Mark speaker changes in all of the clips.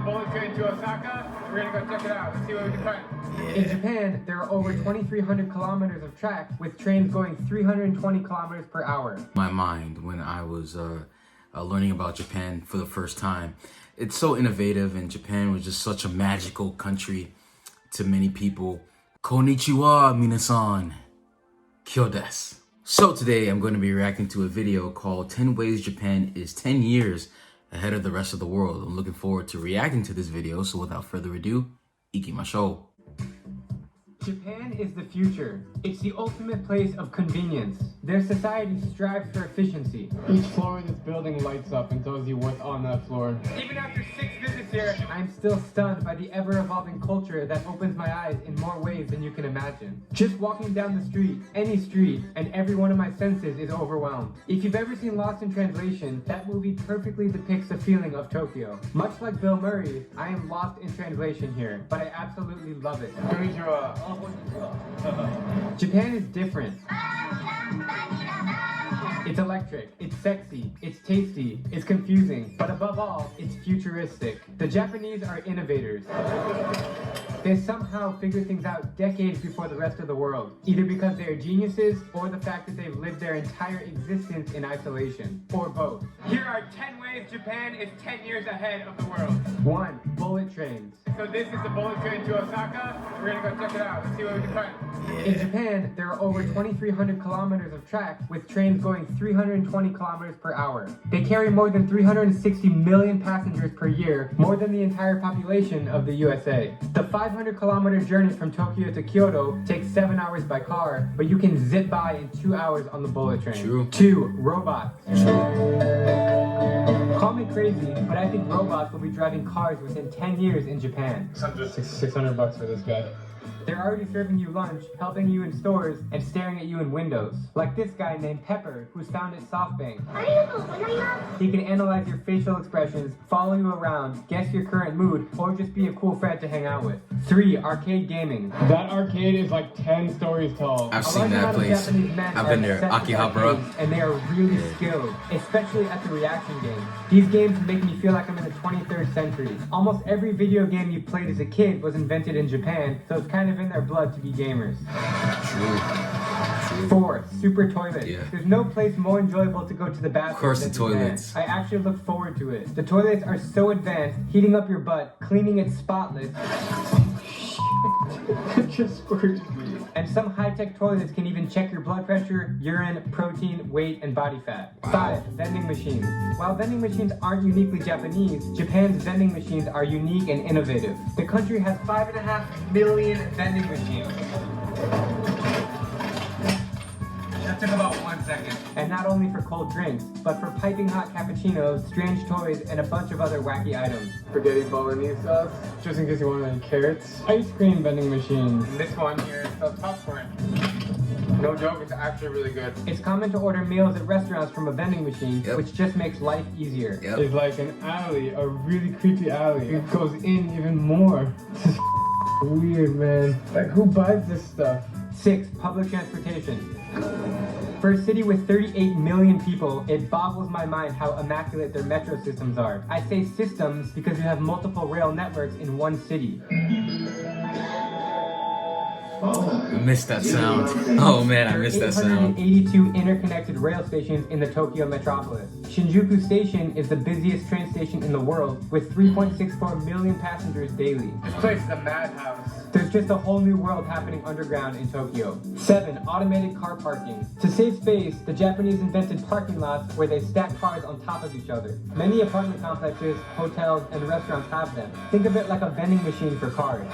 Speaker 1: bullet train to Osaka. We're gonna go check it out. Let's see what we can find.
Speaker 2: In Japan, there are over 2,300 kilometers of track with trains going 320 kilometers per hour.
Speaker 3: My mind when I was learning about Japan for the first time. It's so innovative, and Japan was just such a magical country to many people. Konnichiwa, minasan. Kyo desu. So today I'm going to be reacting to a video called 10 Ways Japan is 10 Years Ahead of the Rest of the World. I'm looking forward to reacting to this video, so without further ado, ikimashou.
Speaker 2: Japan is the future. It's the ultimate place of convenience. Their society strives for efficiency.
Speaker 1: Each floor of this building lights up and tells you what's on that floor.
Speaker 2: Even after 6 visits here, I'm still stunned by the ever-evolving culture that opens my eyes in more ways than you can imagine. Just walking down the street, any street, and every one of my senses is overwhelmed. If you've ever seen Lost in Translation, that movie perfectly depicts the feeling of Tokyo. Much like Bill Murray, I am lost in translation here, but I absolutely love it. Japan is different. It's electric, it's sexy, it's tasty, it's confusing, but above all, it's futuristic. The Japanese are innovators. They somehow figure things out decades before the rest of the world, either because they are geniuses or the fact that they've lived their entire existence in isolation, or both. Here are 10 ways Japan is 10 years ahead of the world. 1. Bullet trains.
Speaker 1: So this is the bullet train to Osaka. We're gonna go check it out. Let's see what we can find.
Speaker 2: In Japan, there are over 2,300 kilometers of track with trains going 320 kilometers per hour. They carry more than 360 million passengers per year, more than the entire population of the USA. The 500-kilometer journey from Tokyo to Kyoto takes 7 hours by car, but you can zip by in 2 hours on the bullet train.
Speaker 3: True.
Speaker 2: 2. Robots. Call me crazy, but I think robots will be driving cars within 10 years in Japan.
Speaker 1: $600 for this guy.
Speaker 2: They're already serving you lunch, helping you in stores, and staring at you in windows. Like this guy named Pepper, who's found at SoftBank. He can analyze your facial expressions, follow you around, guess your current mood, or just be a cool friend to hang out with. 3. Arcade gaming.
Speaker 1: That arcade is like 10 stories tall.
Speaker 3: I've seen that place. I've been there. Akihabara.
Speaker 2: And they are really skilled, especially at the reaction games. These games make me feel like I'm in the 23rd century. Almost every video game you played as a kid was invented in Japan, so it's kind of in their blood to be gamers.
Speaker 3: True.
Speaker 2: 4. Super toilets.
Speaker 3: Yeah.
Speaker 2: There's no place more enjoyable to go to the bathroom.
Speaker 3: Of course,
Speaker 2: than
Speaker 3: the toilets.
Speaker 2: Japan. I actually look forward to it. The toilets are so advanced, heating up your butt, cleaning it spotless.
Speaker 1: Just squirted me.
Speaker 2: And some high-tech toilets can even check your blood pressure, urine, protein, weight, and body fat. 5. Vending machines. While vending machines aren't uniquely Japanese, Japan's vending machines are unique and innovative. The country has 5.5 million vending machines. That took about 1 second. And not only for cold drinks, but for piping hot cappuccinos, strange toys, and a bunch of other wacky items.
Speaker 1: Spaghetti bolognese sauce, just in case you want any carrots. Ice cream vending machine.
Speaker 2: This one here sells popcorn.
Speaker 1: No joke, it's actually really good.
Speaker 2: It's common to order meals at restaurants from a vending machine, which just makes life easier.
Speaker 1: It's like an alley, a really creepy alley. It goes in even more. This is weird, man. Like, who buys this stuff?
Speaker 2: 6. Public transportation. For a city with 38 million people, it boggles my mind how immaculate their metro systems are. I say systems because you have multiple rail networks in one city.
Speaker 3: I missed that sound. Oh man, I missed that sound.
Speaker 2: 882 interconnected rail stations in the Tokyo metropolis. Shinjuku Station is the busiest train station in the world with 3.64 million passengers daily.
Speaker 1: This place is a madhouse.
Speaker 2: There's just a whole new world happening underground in Tokyo. 7. Automated car parking. To save space, the Japanese invented parking lots where they stack cars on top of each other. Many apartment complexes, hotels, and restaurants have them. Think of it like a vending machine for cars.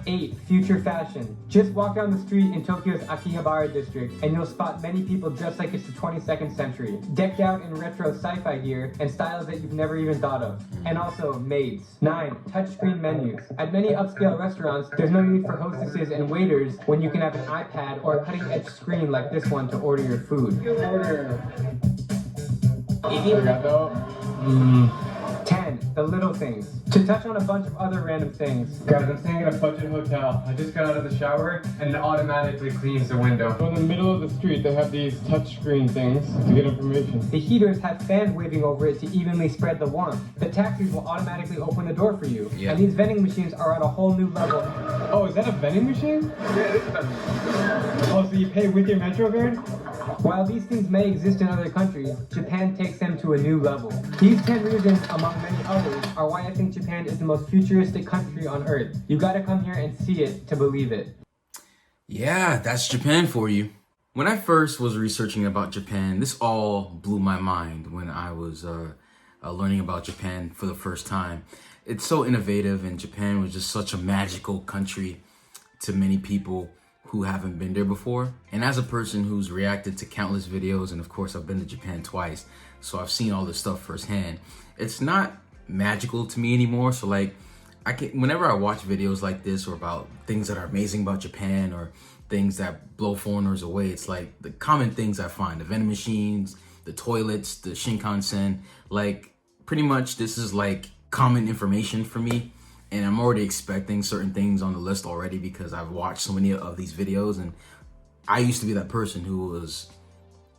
Speaker 2: 8. Future fashion. Just walk down the street in Tokyo's Akihabara district and you'll spot many people dressed like it's the 22nd century, decked out in retro sci-fi gear and styles that you've never even thought of. And also maids. 9. Touchscreen menus. At many upscale restaurants, there's no need for hostesses and waiters when you can have an iPad or a cutting-edge screen like this one to order your food.
Speaker 1: Order.
Speaker 2: 10. the little things. To touch on a bunch of other random things.
Speaker 1: Guys, I'm staying in a budget hotel. I just got out of the shower and it automatically cleans the window. So in the middle of the street, they have these touchscreen things to get information.
Speaker 2: The heaters have fans waving over it to evenly spread the warmth. The taxis will automatically open the door for you.
Speaker 3: Yeah.
Speaker 2: And these vending machines are at a whole new level.
Speaker 1: Oh, is that a vending machine? Yeah, it is a vending machine. Oh, so you pay with your Metro card?
Speaker 2: While these things may exist in other countries, Japan takes them to a new level. These 10 reasons, among many others, are why I think Japan is the most futuristic country on earth. You gotta come here and see it to believe it.
Speaker 3: Yeah, that's Japan for you. When I first was researching about Japan, this all blew my mind when I was learning about Japan for the first time. It's so innovative, and Japan was just such a magical country to many people who haven't been there before. And as a person who's reacted to countless videos, and of course I've been to Japan twice, so I've seen all this stuff firsthand, it's not magical to me anymore. So like, whenever I watch videos like this or about things that are amazing about Japan or things that blow foreigners away, it's like the common things I find: the vending machines, the toilets, the Shinkansen. Like, pretty much this is like common information for me, and I'm already expecting certain things on the list already because I've watched so many of these videos. And I used to be that person who was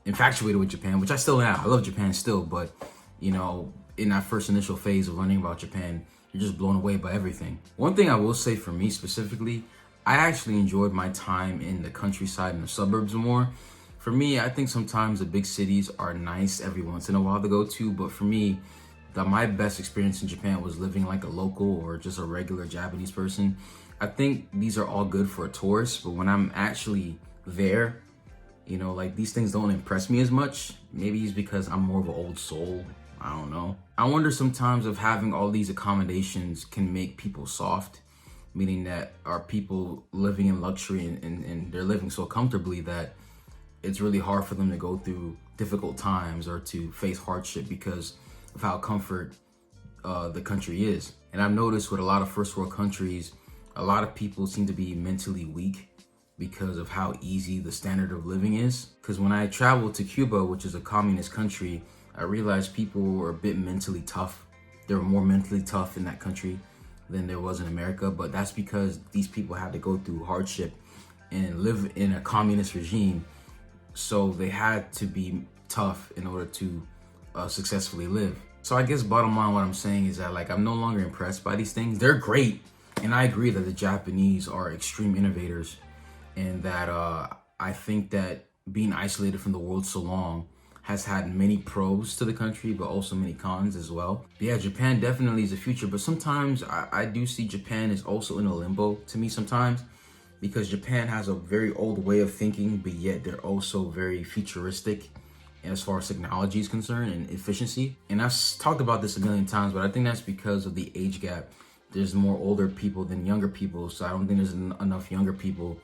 Speaker 3: infatuated with Japan, which I still am. I love Japan still, but you know, in that first initial phase of learning about Japan, you're just blown away by everything. One thing I will say for me specifically, I actually enjoyed my time in the countryside and the suburbs more. For me, I think sometimes the big cities are nice every once in a while to go to, but for me, my best experience in Japan was living like a local or just a regular Japanese person. I think these are all good for a tourist, but when I'm actually there, you know, like, these things don't impress me as much. Maybe it's because I'm more of an old soul. I don't know. I wonder sometimes if having all these accommodations can make people soft, meaning that are people living in luxury and they're living so comfortably that it's really hard for them to go through difficult times or to face hardship because of how comfort the country is. And I've noticed with a lot of first world countries, a lot of people seem to be mentally weak because of how easy the standard of living is. Because when I traveled to Cuba, which is a communist country, I realized people were a bit mentally tough. They were more mentally tough in that country than there was in America, but that's because these people had to go through hardship and live in a communist regime. So they had to be tough in order to successfully live. So I guess bottom line, what I'm saying is that, like, I'm no longer impressed by these things. They're great, and I agree that the Japanese are extreme innovators, and that I think that being isolated from the world so long has had many pros to the country, but also many cons as well. But yeah, Japan definitely is the future, but sometimes I do see Japan is also in a limbo to me sometimes, because Japan has a very old way of thinking, but yet they're also very futuristic as far as technology is concerned and efficiency. And I've talked about this a million times, but I think that's because of the age gap. There's more older people than younger people, so I don't think there's enough younger people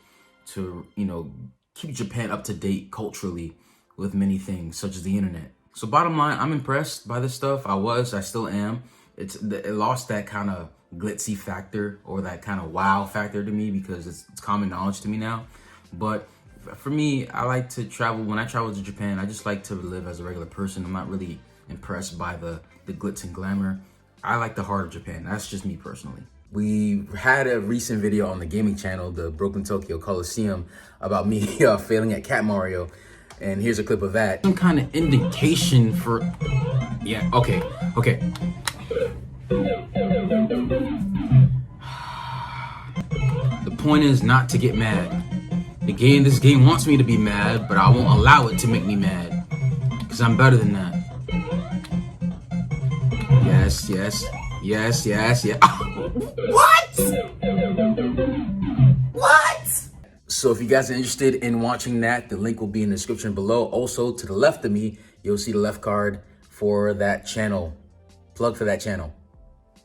Speaker 3: to, you know, keep Japan up to date culturally with many things, such as the internet. So bottom line, I'm impressed by this stuff. I still am. It lost that kind of glitzy factor or that kind of wow factor to me because it's common knowledge to me now. But for me, I like to travel. When I travel to Japan, I just like to live as a regular person. I'm not really impressed by the glitz and glamour. I like the heart of Japan. That's just me personally. We had a recent video on the gaming channel, the BrooklynTokyo Coliseum, about me failing at Cat Mario. And here's a clip of that. Some kind of indication for, yeah, okay. The point is not to get mad. This game wants me to be mad, but I won't allow it to make me mad, because I'm better than that. Yes. What? So if you guys are interested in watching that, the link will be in the description below. Also, to the left of me, you'll see the left card for that channel. Plug for that channel.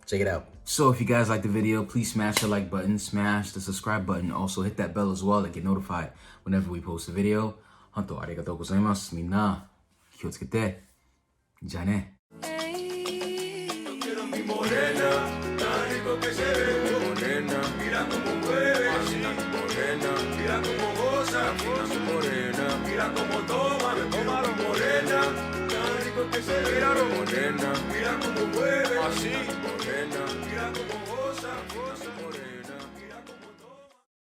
Speaker 3: Check it out. So if you guys like the video, please smash the like button, smash the subscribe button. Also hit that bell as well to get notified whenever we post a video. Hontou arigatou gozaimasu. Minna, kiyotsukete. Ja ne. Mira como toma, me tomaron morena, tan rico
Speaker 4: Míralo, morena, mira como mueve, así, morena, mira como goza, goza.